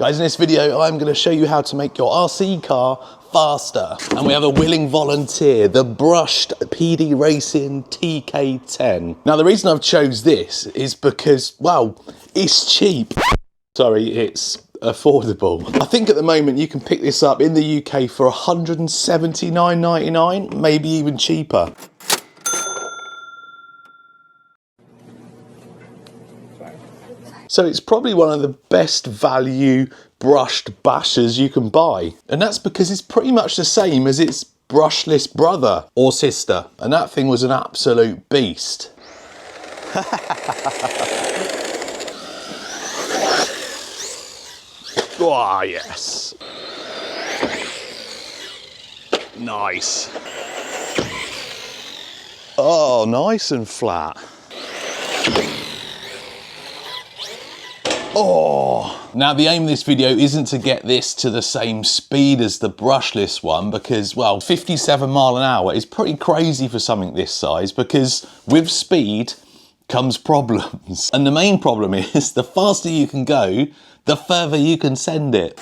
Guys, in this video, I'm going to show you how to make your RC car faster. And we have a willing volunteer, the brushed PD Racing TK10. Now, the reason I've chose this is because, well, it's cheap. Sorry, it's affordable. I think at the moment you can pick this up in the UK for £179.99, maybe even cheaper. So it's probably one of the best value brushed bashers you can buy. And that's because it's pretty much the same as its brushless brother or sister. And that thing was an absolute beast. Oh, yes. Nice. Oh, nice and flat. Oh! Now the aim of this video isn't to get this to the same speed as the brushless one because, well, 57 mile an hour is pretty crazy for something this size because with speed comes problems. And the main problem is the faster you can go, the further you can send it.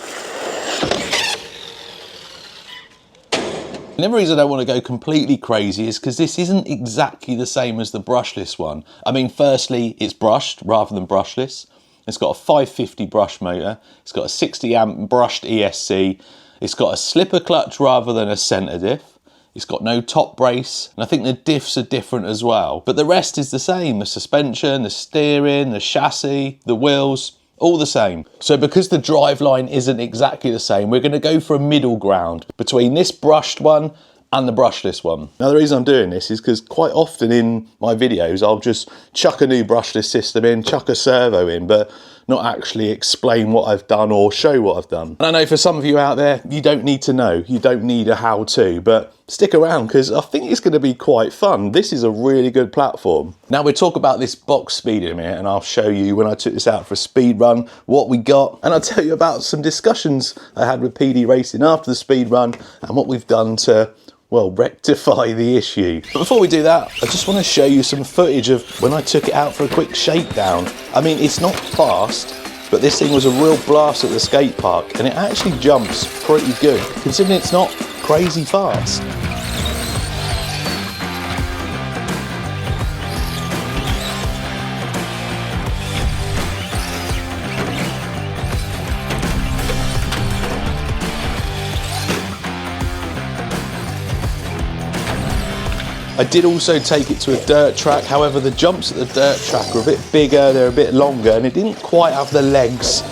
And the reason I don't want to go completely crazy is because this isn't exactly the same as the brushless one. I mean, firstly, it's brushed rather than brushless. It's got a 550 brush motor, it's got a 60 amp brushed ESC, it's got a slipper clutch rather than a centre diff, it's got no top brace, and I think the diffs are different as well. But the rest is the same, the suspension, the steering, the chassis, the wheels, all the same. So because the driveline isn't exactly the same, we're going to go for a middle ground between this brushed one and the brushless one. Now the reason I'm doing this is because quite often in my videos I'll just chuck a new brushless system in, chuck a servo in, but not actually explain what I've done or show what I've done. And I know for some of you out there, you don't need to know, you don't need a how-to, but stick around because I think it's going to be quite fun. This is a really good platform. Now we'll talk about this box speed in a minute and I'll show you when I took this out for a speed run, what we got, and I'll tell you about some discussions I had with PD Racing after the speed run and what we've done to, well, rectify the issue. But before we do that, I just want to show you some footage of when I took it out for a quick shakedown. I mean, it's not fast, but this thing was a real blast at the skate park, and it actually jumps pretty good, considering it's not crazy fast. I did also take it to a dirt track, however the jumps at the dirt track are a bit bigger, they're a bit longer, and it didn't quite have the legs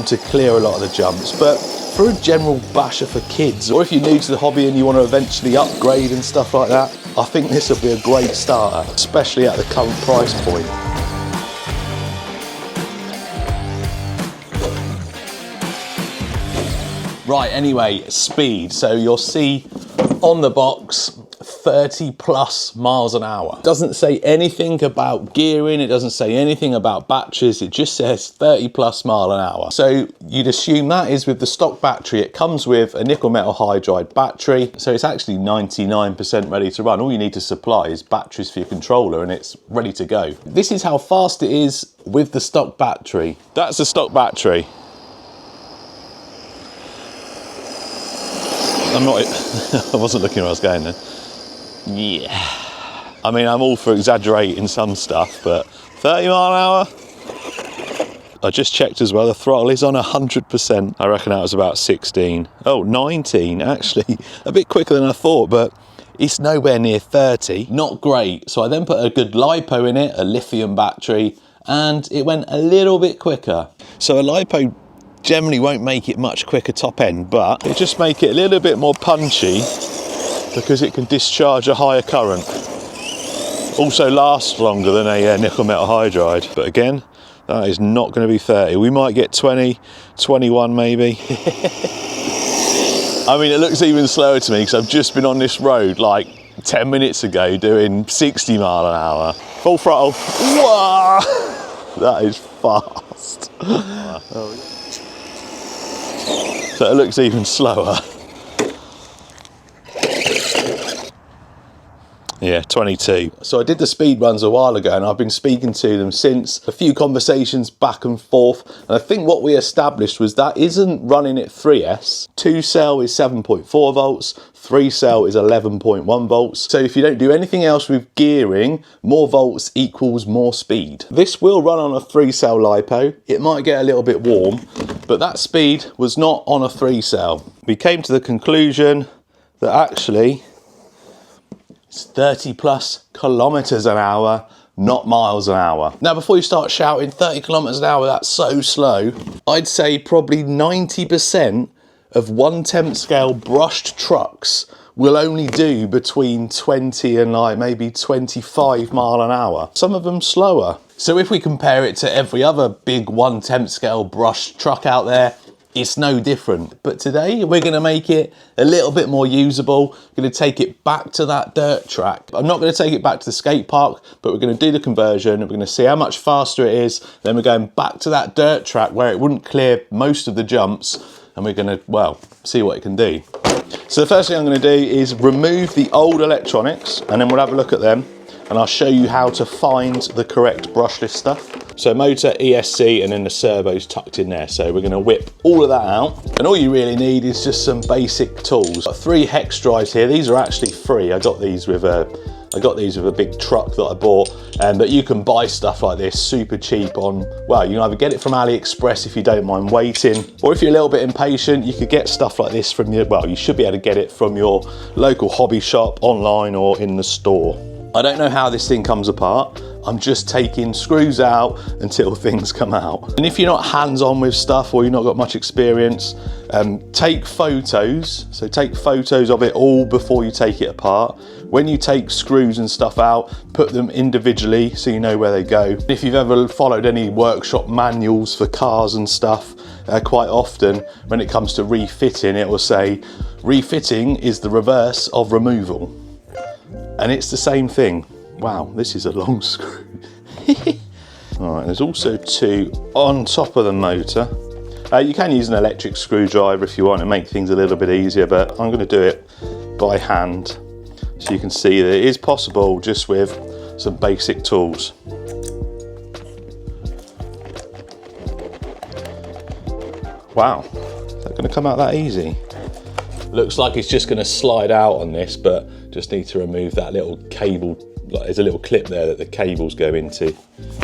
to clear a lot of the jumps. But for a general basher for kids, or if you're new to the hobby and you want to eventually upgrade and stuff like that, I think this will be a great starter, especially at the current price point. Right, anyway, speed. So you'll see on the box 30 plus miles an hour. Doesn't say anything about gearing, it doesn't say anything about batteries, it just says 30 plus mile an hour. So you'd assume that is with the stock battery. It comes with a nickel metal hydride battery, so it's actually 99% ready to run. All you need to supply is batteries for your controller and it's ready to go. This is how fast it is with the stock battery. That's the stock battery. I wasn't looking where I was going then. Yeah. I mean, I'm all for exaggerating some stuff, but 30 mile an hour? I just checked as well, the throttle is on 100%. I reckon that was about 16. Oh, 19, actually. A bit quicker than I thought, but it's nowhere near 30. Not great. So I then put a good LiPo in it, a lithium battery, and it went a little bit quicker. So a LiPo generally won't make it much quicker top end, but it just make it a little bit more punchy because it can discharge a higher current. Also lasts longer than a nickel metal hydride, but again, that is not going to be 30. We might get 20, 21 maybe. I mean, it looks even slower to me because I've just been on this road like 10 minutes ago doing 60 mile an hour. Full throttle. Whoa! That is fast. So it looks even slower. Yeah, 22. So I did the speed runs a while ago and I've been speaking to them since, a few conversations back and forth. And I think what we established was that isn't running at 3S. 2 cell is 7.4 volts, 3 cell is 11.1 volts. So if you don't do anything else with gearing, more volts equals more speed. This will run on a 3 cell LiPo. It might get a little bit warm, but that speed was not on a 3 cell. We came to the conclusion that actually it's 30 plus kilometers an hour, not miles an hour. Now, before you start shouting 30 kilometers an hour, that's so slow, I'd say probably 90% of 1/10 scale brushed trucks will only do between 20 and like maybe 25 mile an hour. Some of them slower. So if we compare it to every other big 1/10 scale brushed truck out there, it's no different. But today we're going to make it a little bit more usable. We're going to take it back to that dirt track. I'm not going to take it back to the skate park, but we're going to do the conversion. We're going to see how much faster it is. Then we're going back to that dirt track where it wouldn't clear most of the jumps. And we're going to, well, see what it can do. So the first thing I'm going to do is remove the old electronics, and then we'll have a look at them. And I'll show you how to find the correct brushless stuff. So motor, ESC, and then the servo's tucked in there. So we're gonna whip all of that out. And all you really need is just some basic tools. Got 3 hex drives here. These are actually free. I got these with a big truck that I bought. But you can buy stuff like this super cheap on, well, you can either get it from AliExpress if you don't mind waiting, or if you're a little bit impatient, you could get stuff like this from your, well, you should be able to get it from your local hobby shop, online, or in the store. I don't know how this thing comes apart. I'm just taking screws out until things come out. And if you're not hands-on with stuff or you've not got much experience, take photos. So take photos of it all before you take it apart. When you take screws and stuff out, put them individually so you know where they go. If you've ever followed any workshop manuals for cars and stuff, quite often when it comes to refitting, it will say, refitting is the reverse of removal. And it's the same thing. Wow, this is a long screw. All right, there's also 2 on top of the motor. You can use an electric screwdriver if you want to make things a little bit easier, but I'm going to do it by hand so you can see that it is possible just with some basic tools. Wow, is that going to come out that easy? Looks like it's just going to slide out on this, but just need to remove that little cable. Like, there's a little clip there that the cables go into.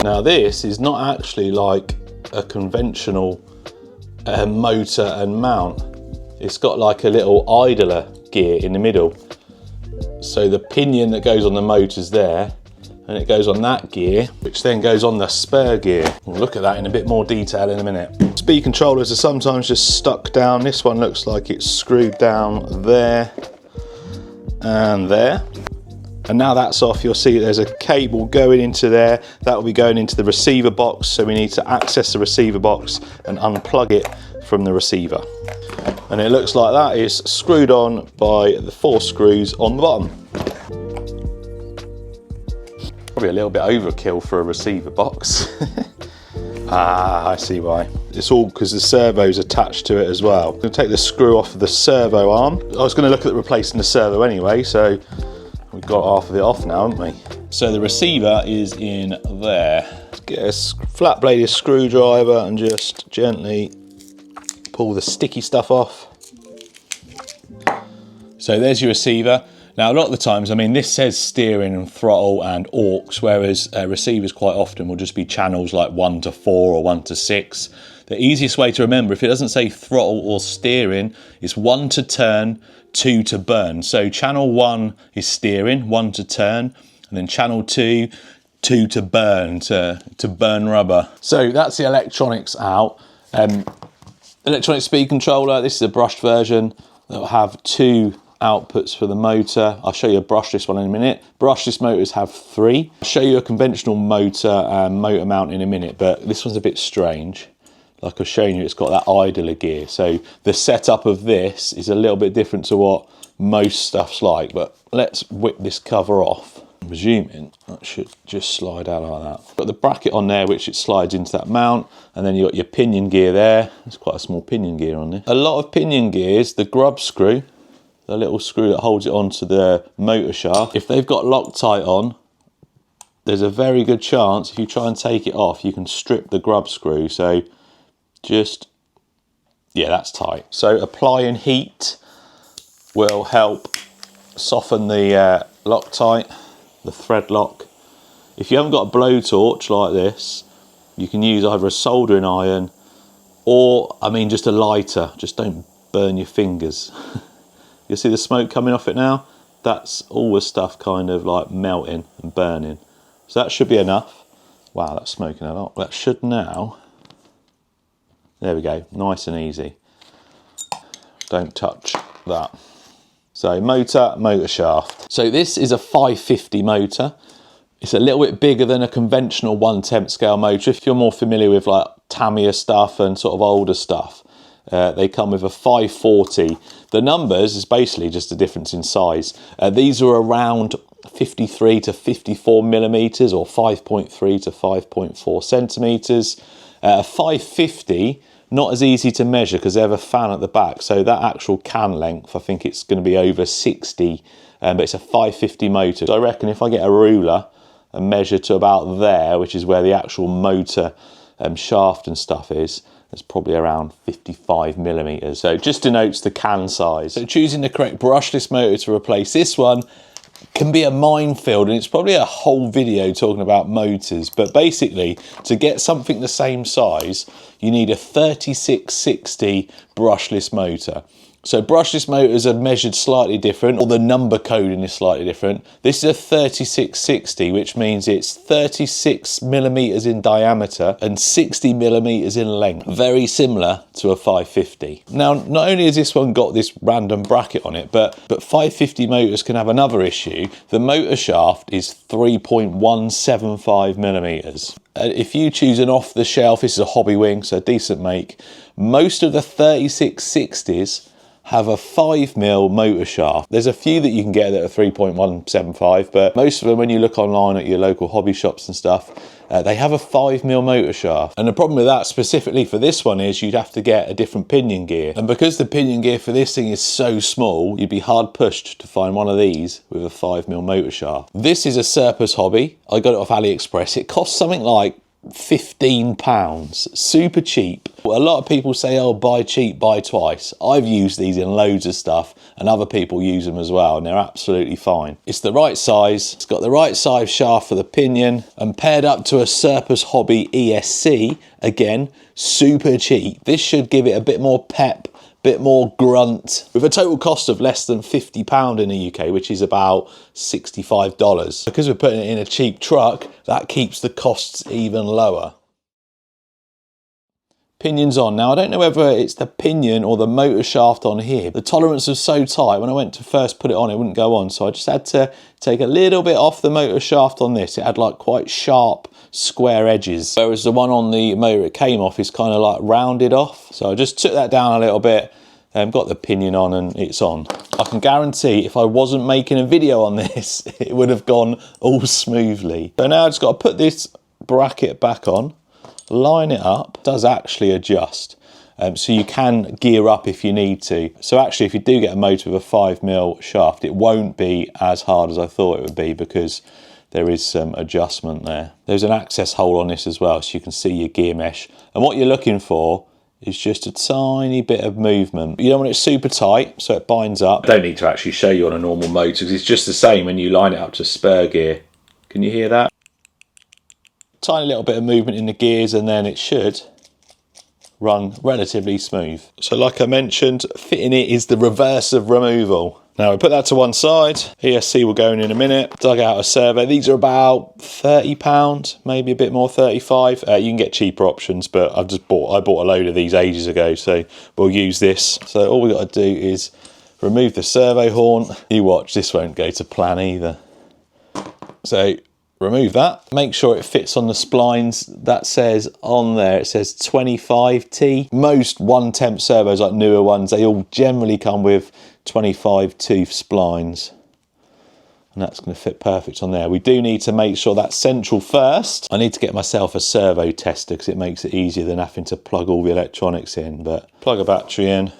Now this is not actually like a conventional motor and mount. It's got like a little idler gear in the middle. So the pinion that goes on the motor's there, and it goes on that gear, which then goes on the spur gear. We'll look at that in a bit more detail in a minute. Speed controllers are sometimes just stuck down. This one looks like it's screwed down there and there. And now that's off, you'll see there's a cable going into there. That will be going into the receiver box, so we need to access the receiver box and unplug it from the receiver. And it looks like that is screwed on by the 4 screws on the bottom. Probably a little bit overkill for a receiver box. Ah, I see why. It's all because the servo's attached to it as well. I'm going to take the screw off of the servo arm. I was going to look at replacing the servo anyway, so we've got half of it off now, haven't we? So the receiver is in there. Let's get a flat bladed screwdriver and just gently pull the sticky stuff off. So there's your receiver. Now a lot of the times, I mean, this says steering and throttle and aux, whereas receivers quite often will just be channels like 1 to 4 or 1 to 6. The easiest way to remember, if it doesn't say throttle or steering, is 1 to turn, 2 to burn. So channel 1 is steering, 1 to turn, and then channel 2, 2 to burn, to burn rubber. So that's the electronics out. Electronic speed controller, this is a brushed version that will have 2 outputs for the motor. I'll show you a brushless one in a minute. Brushless motors have 3. I'll show you a conventional motor motor mount in a minute, but this one's a bit strange. Like I've shown you, it's got that idler gear. So the setup of this is a little bit different to what most stuff's like, but let's whip this cover off. I'm presuming that should just slide out like that. Got the bracket on there, which it slides into that mount, and then you got your pinion gear there. There's quite a small pinion gear on there. A lot of pinion gears, the grub screw the little screw that holds it onto the motor shaft. If they've got Loctite on, there's a very good chance if you try and take it off, you can strip the grub screw. So just, yeah, that's tight. So applying heat will help soften the Loctite, the thread lock. If you haven't got a blowtorch like this, you can use either a soldering iron or, I mean, just a lighter. Just don't burn your fingers. You see the smoke coming off it now? That's all the stuff kind of like melting and burning. So that should be enough. Wow, that's smoking a lot. That should now, there we go, nice and easy. Don't touch that. So motor shaft. So this is a 550 motor. It's a little bit bigger than a conventional 1/10 scale motor. If you're more familiar with like Tamiya stuff and sort of older stuff, they come with a 540. The numbers is basically just a difference in size. These are around 53 to 54 millimeters or 5.3 to 5.4 centimeters. 550, not as easy to measure because they have a fan at the back. So that actual can length, I think it's going to be over 60, but it's a 550 motor. So I reckon if I get a ruler and measure to about there, which is where the actual motor shaft and stuff is, it's probably around 55 millimeters. So it just denotes the can size. So choosing the correct brushless motor to replace this one can be a minefield, and it's probably a whole video talking about motors. But basically, to get something the same size, you need a 3660 brushless motor. So brushless motors are measured slightly different, or the number coding is slightly different. This is a 3660, which means it's 36 millimeters in diameter and 60 millimeters in length. Very similar to a 550. Now, not only has this one got this random bracket on it, but 550 motors can have another issue. The motor shaft is 3.175 millimeters. If you choose an off-the-shelf, this is a hobby wing, so a decent make, most of the 3660s have a 5mm motor shaft. There's a few that you can get that are 3.175, but most of them, when you look online at your local hobby shops and stuff, they have a 5mm motor shaft. And the problem with that specifically for this one is you'd have to get a different pinion gear. And because the pinion gear for this thing is so small, you'd be hard pushed to find one of these with a 5mm motor shaft. This is a surplus hobby. I got it off AliExpress. It costs something like £15, super cheap. A lot of people say, oh, buy cheap, buy twice. I've used these in loads of stuff and other people use them as well, and they're absolutely fine. It's the right size, it's got the right size shaft for the pinion, and paired up to a Surplus Hobby ESC, again, super cheap. This should give it a bit more pep, bit more grunt, with a total cost of less than £50 in the UK, which is about $65. Because we're putting it in a cheap truck, that keeps the costs even lower. Pinions on. Now, I don't know whether it's the pinion or the motor shaft on here. The tolerance was so tight, when I went to first put it on, it wouldn't go on. So I just had to take a little bit off the motor shaft on this. It had like quite sharp, square edges. Whereas the one on the motor it came off is kind of like rounded off. So I just took that down a little bit, got the pinion on, and it's on. I can guarantee if I wasn't making a video on this, it would have gone all smoothly. So now I've just got to put this bracket back on, line it up. It does actually adjust. So you can gear up if you need to. So actually, if you do get a motor with a 5mm shaft, it won't be as hard as I thought it would be because there is some adjustment there. There's an access hole on this as well, so you can see your gear mesh. And what you're looking for is just a tiny bit of movement. You don't want it super tight, so it binds up. I don't need to actually show you on a normal motor because it's just the same when you line it up to spur gear. Can you hear that? Tiny little bit of movement in the gears, and then it should run relatively smooth. So like I mentioned, fitting it is the reverse of removal. Now we put that to one side. ESC will go in a minute. Dug out a servo. These are about £30, maybe a bit more, 35. You can get cheaper options, but I bought a load of these ages ago, so we'll use this. So all we got to do is remove the servo horn. You watch, this won't go to plan either. So remove that. Make sure it fits on the splines. That says on there, it says 25T. Most 1/10 servos, like newer ones, they all generally come with 25 tooth splines. And that's going to fit perfect on there. We do need to make sure that's central first. I need to get myself a servo tester because it makes it easier than having to plug all the electronics in. But plug a battery in.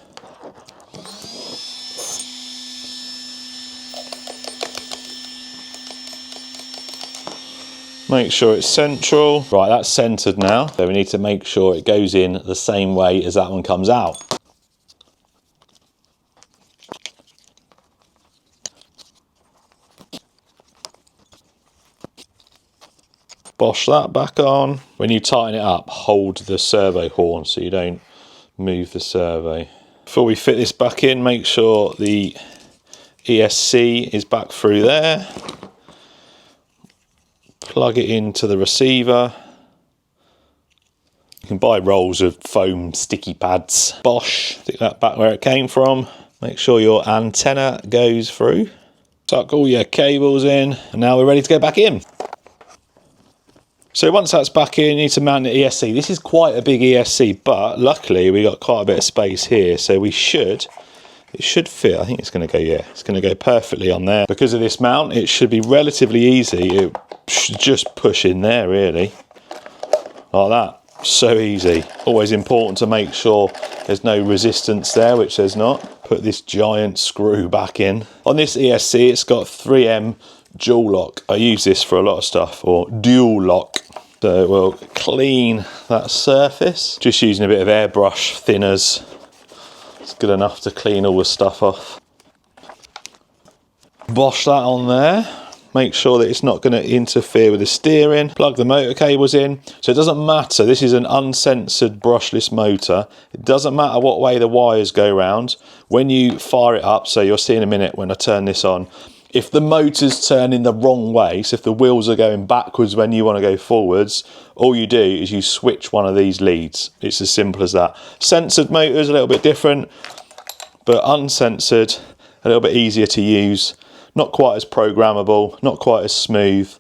Make sure it's central. Right, that's centered now. So we need to make sure it goes in the same way as that one comes out. Bosh that back on. When you tighten it up, hold the servo horn so you don't move the servo. Before we fit this back in, make sure the ESC is back through there. Plug it into the receiver. You can buy rolls of foam sticky pads. Bosh, stick that back where it came from. Make sure your antenna goes through. Tuck all your cables in, and now we're ready to go back in. So once that's back in, you need to mount the ESC. This is quite a big ESC, but luckily we got quite a bit of space here, so it should fit. I think it's going to go, yeah, it's going to go perfectly on there. Because of this mount, it should be relatively easy. It should just push in there, really, like that. So easy. Always important to make sure there's no resistance there, which there's not. Put this giant screw back in. On this ESC, it's got 3M dual lock. I use this for a lot of stuff, or dual lock. So we'll clean that surface. Just using a bit of airbrush thinners. It's good enough to clean all the stuff off. Bosh that on there. Make sure that it's not going to interfere with the steering. Plug the motor cables in. So it doesn't matter. This is an uncensored brushless motor. It doesn't matter what way the wires go round. When you fire it up, so you'll see in a minute when I turn this on, if the motor's turning the wrong way, so if the wheels are going backwards when you want to go forwards, all you do is you switch one of these leads. It's as simple as that. Censored motors, a little bit different, but uncensored, a little bit easier to use. Not quite as programmable, not quite as smooth,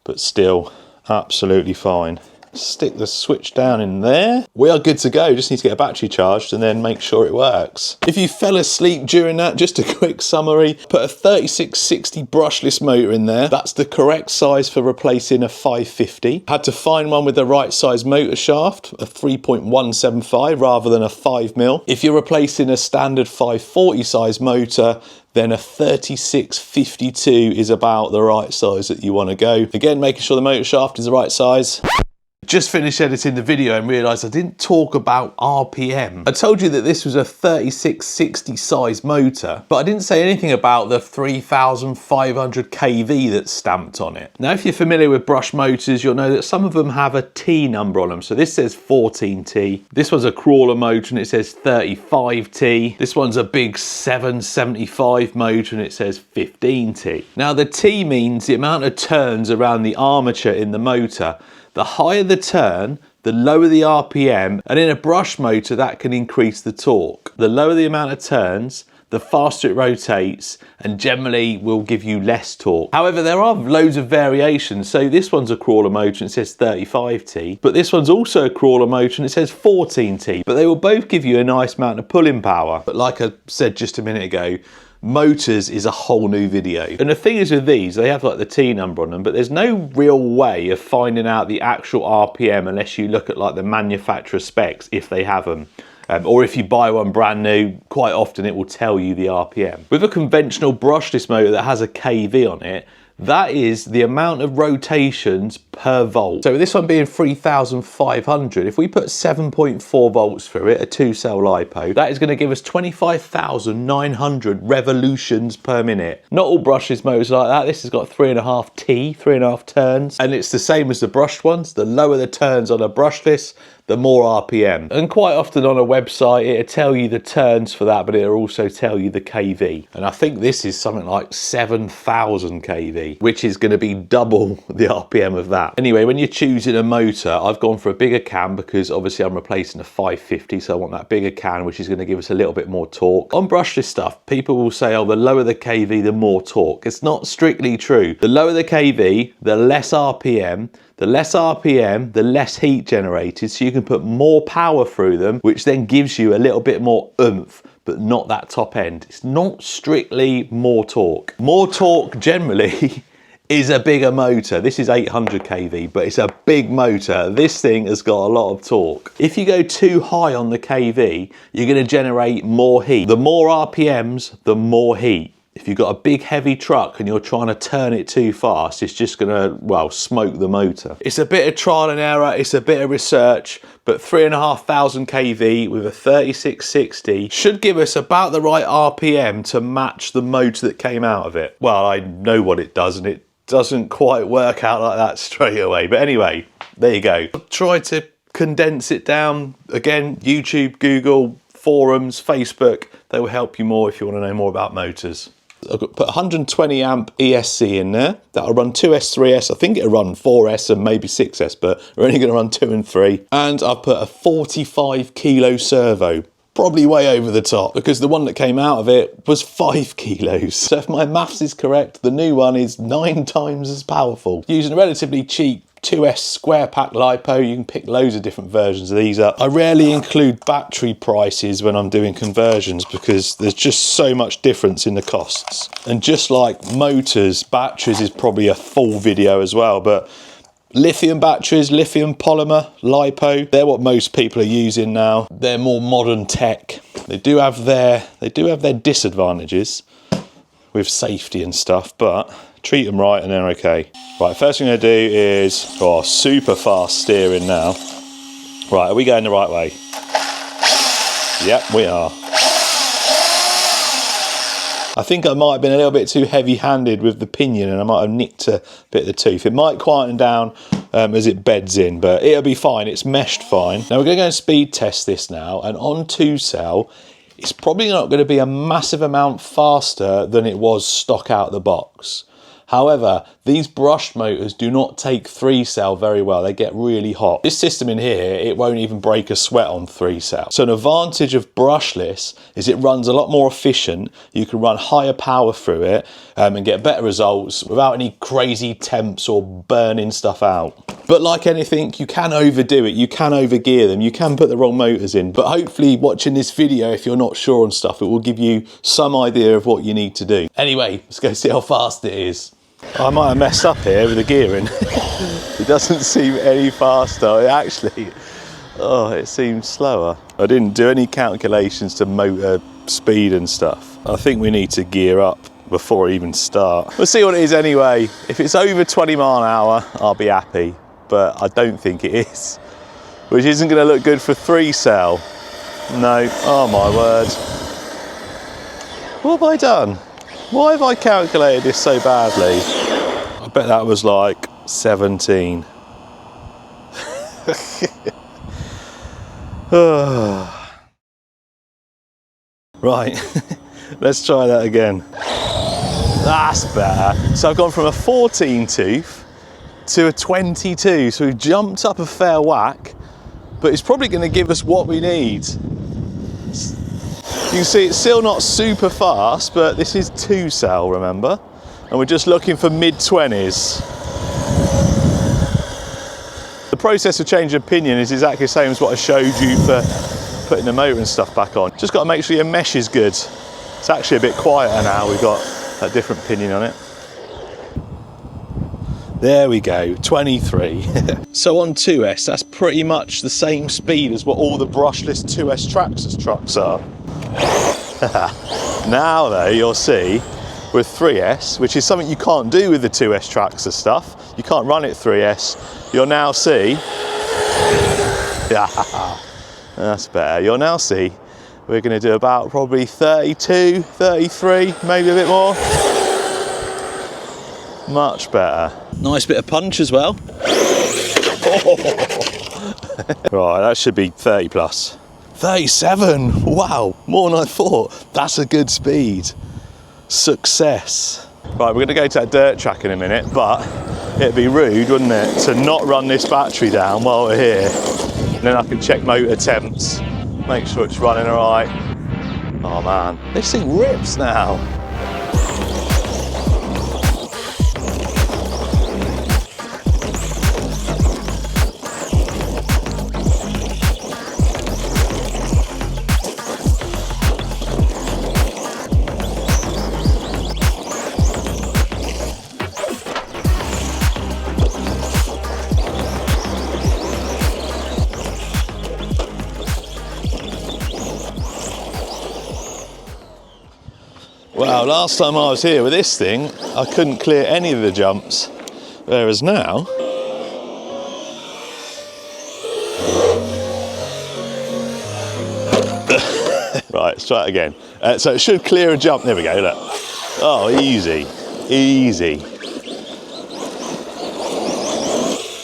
but still absolutely fine. Stick the switch down in there. We are good to go. Just need to get a battery charged and then make sure it works. If you fell asleep during that, just a quick summary. Put a 3660 brushless motor in there. That's the correct size for replacing a 550. Had to find one with the right size motor shaft, a 3.175 rather than a 5mm. If you're replacing a standard 540 size motor, then a 3652 is about the right size that you want to go. Again, making sure the motor shaft is the right size. Just finished editing the video and realised I didn't talk about RPM. I told you that this was a 3660 size motor, but I didn't say anything about the 3500 kV that's stamped on it. Now, if you're familiar with brush motors, you'll know that some of them have a T number on them. So this says 14T. This one's a crawler motor and it says 35T. This one's a big 775 motor and it says 15T. Now, the T means the amount of turns around the armature in the motor. The higher the turn, the lower the RPM, and in a brush motor that can increase the torque. The lower the amount of turns, the faster it rotates, and generally will give you less torque. However, there are loads of variations. So this one's a crawler motor and it says 35T, but this one's also a crawler motor and it says 14T, but they will both give you a nice amount of pulling power. But like I said just a minute ago, motors is a whole new video. And the thing is with these, they have like the T number on them, but there's no real way of finding out the actual RPM unless you look at like the manufacturer specs, if they have them. Or if you buy one brand new, quite often it will tell you the RPM. With a conventional brushless motor that has a kV on it, that is the amount of rotations per volt. So with this one being 3500, if we put 7.4 volts through it, a 2-cell LiPo, that is going to give us 25,900 revolutions per minute. Not all brushless motors are like that. This has got 3.5 turns, and it's the same as the brushed ones. The lower the turns on a brushless, the more RPM. And quite often on a website, it'll tell you the turns for that, but it'll also tell you the kV. And I think this is something like 7,000 kV, which is going to be double the RPM of that. Anyway, when you're choosing a motor, I've gone for a bigger can because obviously I'm replacing a 550, so I want that bigger can, which is going to give us a little bit more torque. On brushless stuff, people will say, oh, the lower the kV, the more torque. It's not strictly true. The lower the kV, the less RPM. The less RPM, the less heat generated, so you can put more power through them, which then gives you a little bit more oomph, but not that top end. It's not strictly more torque. More torque generally is a bigger motor. This is 800 kV, but it's a big motor. This thing has got a lot of torque. If you go too high on the kV, you're going to generate more heat. The more RPMs, the more heat. if you've got a big heavy truck and you're trying to turn it too fast, it's just gonna, well, smoke the motor. It's a bit of trial and error, it's a bit of research, but 3,500 kV with a 3660 should give us about the right RPM to match the motor that came out of it. Well, I know what it does, and it doesn't quite work out like that straight away. But anyway, there you go. Try to condense it down. Again, YouTube, Google, forums, Facebook, they will help you more if you want to know more about motors. I've got put 120 amp ESC in there. That'll run 2S, 3S. I think it'll run 4S and maybe 6S, but we're only going to run 2 and 3. And I've put a 45 kilo servo. Probably way over the top, because the one that came out of it was 5 kilos. So if my maths is correct, the new one is 9 times as powerful. Using a relatively cheap 2S square pack LiPo, you can pick loads of different versions of these up. I rarely include battery prices when I'm doing conversions because there's just so much difference in the costs. And just like motors, batteries is probably a full video as well, but lithium batteries, lithium polymer, LiPo, they're what most people are using now. They're more modern tech. They do have their disadvantages with safety and stuff, but treat them right and they're okay. Right, first thing I'm going to do is, super fast steering now. Right, are we going the right way? Yep, we are. I think I might have been a little bit too heavy-handed with the pinion and I might have nicked a bit of the tooth. It might quieten down as it beds in, but it'll be fine. It's meshed fine. Now we're going to go and speed test this now, and on 2-cell, it's probably not going to be a massive amount faster than it was stock out of the box. However, these brushed motors do not take 3-cell very well. They get really hot. This system in here, it won't even break a sweat on 3-cell. So an advantage of brushless is it runs a lot more efficient. You can run higher power through it and get better results without any crazy temps or burning stuff out. But like anything, you can overdo it. You can overgear them. You can put the wrong motors in. But hopefully watching this video, if you're not sure on stuff, it will give you some idea of what you need to do. Anyway, let's go see how fast it is. I might have messed up here with the gearing. It doesn't seem any faster. It actually, it seems slower. I didn't do any calculations to motor speed and stuff. I think we need to gear up before I even start. We'll see what it is anyway. If it's over 20 mile an hour, I'll be happy, but I don't think it is, which isn't going to look good for 3-cell. No, oh my word. What have I done? Why have I calculated this so badly? I bet that was like 17. Right, let's try that again. That's better. So I've gone from a 14 tooth to a 22, so we've jumped up a fair whack, but it's probably going to give us what we need. You can see it's still not super fast, but this is 2-cell, remember? And we're just looking for mid-20s. The process of changing pinion is exactly the same as what I showed you for putting the motor and stuff back on. Just got to make sure your mesh is good. It's actually a bit quieter now, we've got a different pinion on it. There we go, 23. So on 2S, that's pretty much the same speed as what all the brushless 2S Traxxas trucks are. Now though, you'll see with 3S, which is something you can't do with the 2S Traxxas stuff, you can't run it 3S, you'll now see, yeah, that's better, you'll now see we're going to do about probably 32, 33, maybe a bit more. Much better. Nice bit of punch as well. Right, that should be 30 plus. 37, wow, more than I thought. That's a good speed. Success. Right, we're gonna go to that dirt track in a minute, but it'd be rude, wouldn't it, to not run this battery down while we're here. And then I can check motor temps, make sure it's running all right. Oh man, this thing rips now. Well, last time I was here with this thing, I couldn't clear any of the jumps, whereas now, right, let's try it again. So it should clear a jump. There we go, look. Oh, easy, easy.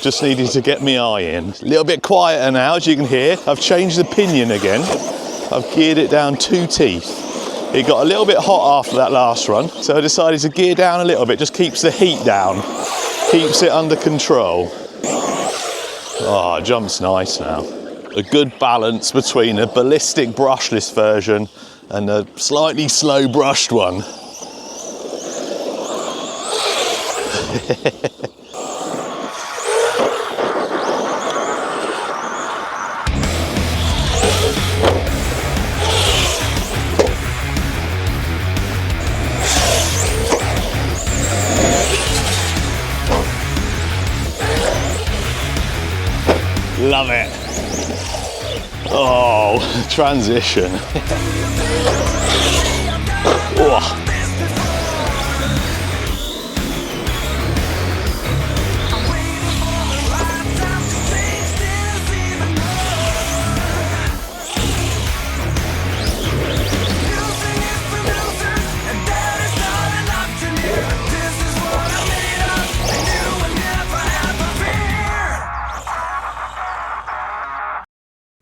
Just needed to get my eye in. A little bit quieter now, as you can hear. I've changed the pinion again. I've geared it down 2 teeth. It got a little bit hot after that last run, so I decided to gear down a little bit, just keeps the heat down, keeps it under control. Oh, jump's nice now. A good balance between a ballistic brushless version and a slightly slow brushed one. Love it. Oh, transition. Oh.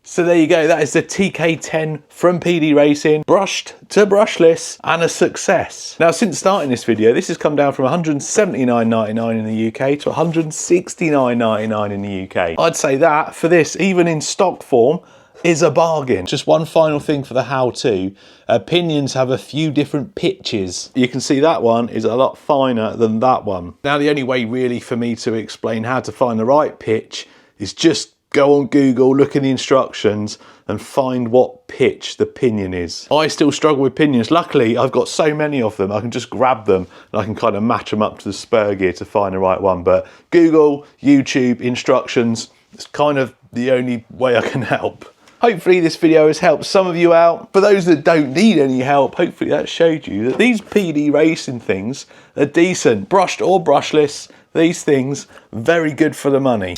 So there you go, that is the TK10 from PD Racing, brushed to brushless, and a success. Now, since starting this video, this has come down from $179.99 in the UK to $169.99 in the UK. I'd say that, for this, even in stock form, is a bargain. Just one final thing for the how-to. Pinions have a few different pitches. You can see that one is a lot finer than that one. Now, the only way really for me to explain how to find the right pitch is just go on Google, look in the instructions and find what pitch the pinion is. I still struggle with pinions. Luckily, I've got so many of them, I can just grab them and I can kind of match them up to the spur gear to find the right one. But Google, YouTube, instructions, it's kind of the only way I can help. Hopefully this video has helped some of you out. For those that don't need any help, hopefully that showed you that these PD Racing things are decent. Brushed or brushless, these things, very good for the money.